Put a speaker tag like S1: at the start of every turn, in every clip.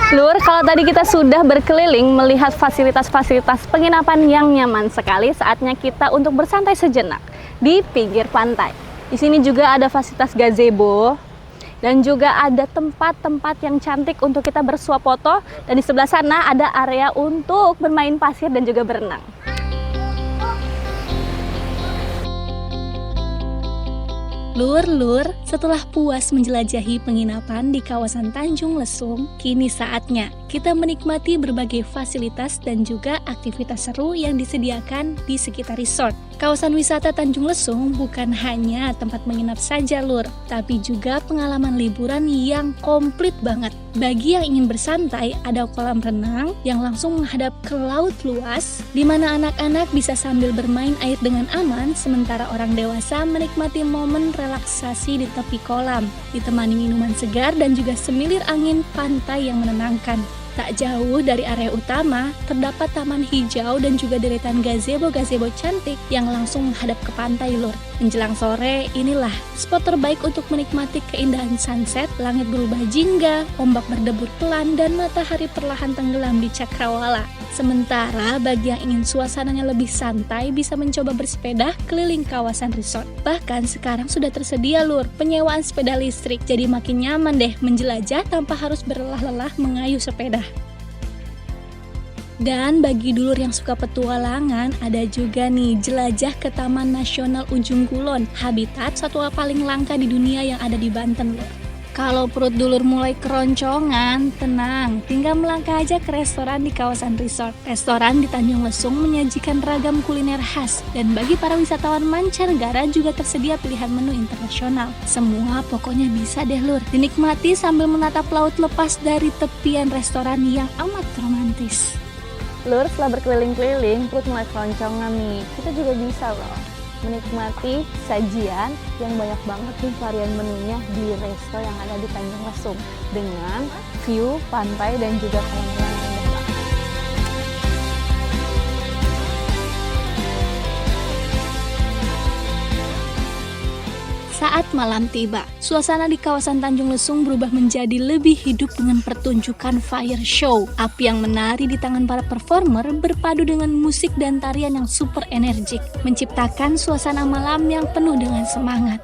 S1: Lur, kalau tadi kita sudah berkeliling melihat fasilitas-fasilitas penginapan yang nyaman sekali, saatnya kita untuk bersantai sejenak di pinggir pantai. Di sini juga ada fasilitas gazebo dan juga ada tempat-tempat yang cantik untuk kita bersuap foto, dan di sebelah sana ada area untuk bermain pasir dan juga berenang.
S2: Lur, setelah puas menjelajahi penginapan di kawasan Tanjung Lesung, kini saatnya kita menikmati berbagai fasilitas dan juga aktivitas seru yang disediakan di sekitar resort. Kawasan wisata Tanjung Lesung bukan hanya tempat menginap saja, Lur, tapi juga pengalaman liburan yang komplit banget. Bagi yang ingin bersantai, ada kolam renang yang langsung menghadap ke laut luas, di mana anak-anak bisa sambil bermain air dengan aman, sementara orang dewasa menikmati momen relaksasi di tepi kolam, ditemani minuman segar dan juga semilir angin pantai yang menenangkan. Tak jauh dari area utama, terdapat taman hijau dan juga deretan gazebo-gazebo cantik yang langsung menghadap ke pantai, Lur. Menjelang sore, inilah spot terbaik untuk menikmati keindahan sunset, langit berubah jingga, ombak berdebur pelan, dan matahari perlahan tenggelam di cakrawala. Sementara bagi yang ingin suasananya lebih santai, bisa mencoba bersepeda keliling kawasan resort. Bahkan sekarang sudah tersedia, Lur, penyewaan sepeda listrik, jadi makin nyaman deh menjelajah tanpa harus berlelah-lelah mengayuh sepeda. Dan bagi dulur yang suka petualangan, ada juga nih jelajah ke Taman Nasional Ujung Kulon, habitat satwa paling langka di dunia yang ada di Banten, Lur. Kalau perut dulur mulai keroncongan, tenang, tinggal melangkah aja ke restoran di kawasan resort. Restoran di Tanjung Lesung menyajikan ragam kuliner khas, dan bagi para wisatawan mancanegara juga tersedia pilihan menu internasional. Semua pokoknya bisa deh, Lur, dinikmati sambil menatap laut lepas dari tepian restoran yang amat romantis.
S1: Lur, setelah berkeliling-keliling, perut mulai keroncongan nih, kita juga bisa loh menikmati sajian yang banyak banget nih varian menunya di resto yang ada di Tanjung Lesung dengan view pantai dan juga kolam renang yang indah.
S2: Saat malam tiba, suasana di kawasan Tanjung Lesung berubah menjadi lebih hidup dengan pertunjukan fire show. Api yang menari di tangan para performer berpadu dengan musik dan tarian yang super energik, menciptakan suasana malam yang penuh dengan semangat.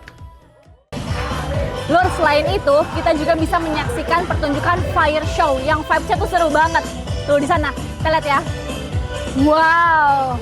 S1: Lur, selain itu, kita juga bisa menyaksikan pertunjukan fire show yang vibes-nya tuh seru banget. Tuh di sana, kita lihat ya. Wow!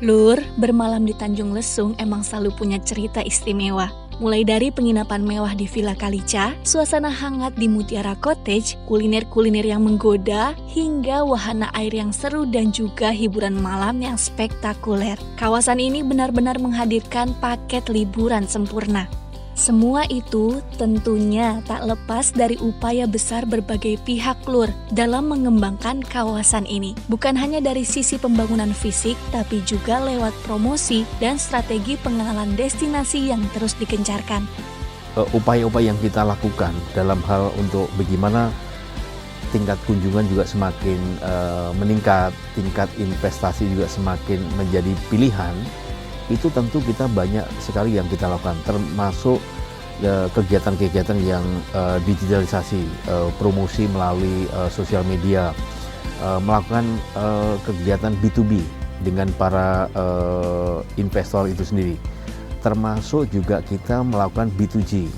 S2: Lur, bermalam di Tanjung Lesung emang selalu punya cerita istimewa. Mulai dari penginapan mewah di Villa Kalica, suasana hangat di Mutiara Cottage, kuliner-kuliner yang menggoda, hingga wahana air yang seru dan juga hiburan malam yang spektakuler. Kawasan ini benar-benar menghadirkan paket liburan sempurna. Semua itu tentunya tak lepas dari upaya besar berbagai pihak, Lur, dalam mengembangkan kawasan ini. Bukan hanya dari sisi pembangunan fisik, tapi juga lewat promosi dan strategi pengenalan destinasi yang terus digencarkan.
S3: Upaya-upaya yang kita lakukan dalam hal untuk bagaimana tingkat kunjungan juga semakin meningkat, tingkat investasi juga semakin menjadi pilihan, itu tentu kita banyak sekali yang kita lakukan, termasuk kegiatan-kegiatan yang digitalisasi, promosi melalui sosial media, melakukan kegiatan B2B dengan para investor itu sendiri, termasuk juga kita melakukan B2G.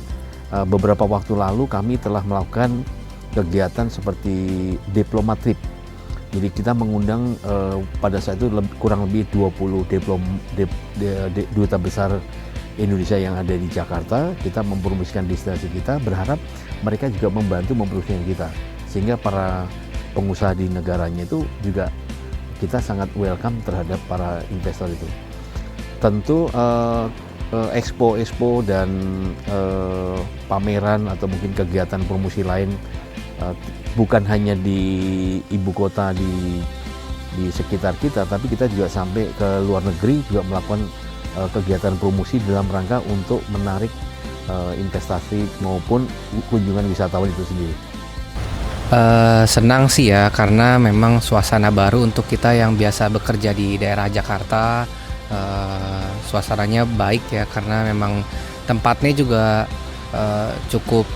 S3: Beberapa waktu lalu kami telah melakukan kegiatan seperti diplomat trip. Jadi kita mengundang pada saat itu kurang lebih 20 duta besar Indonesia yang ada di Jakarta. Kita mempromosikan destinasi kita, berharap mereka juga membantu mempromosikan kita. Sehingga para pengusaha di negaranya itu juga kita sangat welcome terhadap para investor itu. Tentu expo dan pameran atau mungkin kegiatan promosi lain bukan hanya di ibu kota di di sekitar kita, tapi kita juga sampai ke luar negeri juga melakukan kegiatan promosi dalam rangka untuk menarik investasi maupun kunjungan wisatawan itu sendiri.
S4: Senang sih ya, karena memang suasana baru untuk kita yang biasa bekerja di daerah Jakarta. Suasananya baik ya, karena memang tempatnya juga cukup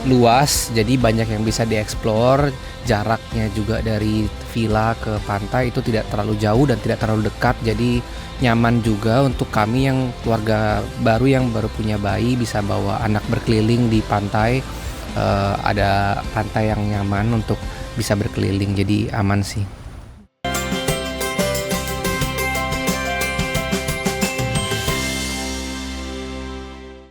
S4: luas, jadi banyak yang bisa dieksplor. Jaraknya juga dari villa ke pantai itu tidak terlalu jauh dan tidak terlalu dekat, jadi nyaman juga untuk kami yang keluarga baru yang baru punya bayi, bisa bawa anak berkeliling di pantai. Ada pantai yang nyaman untuk bisa berkeliling, jadi aman sih.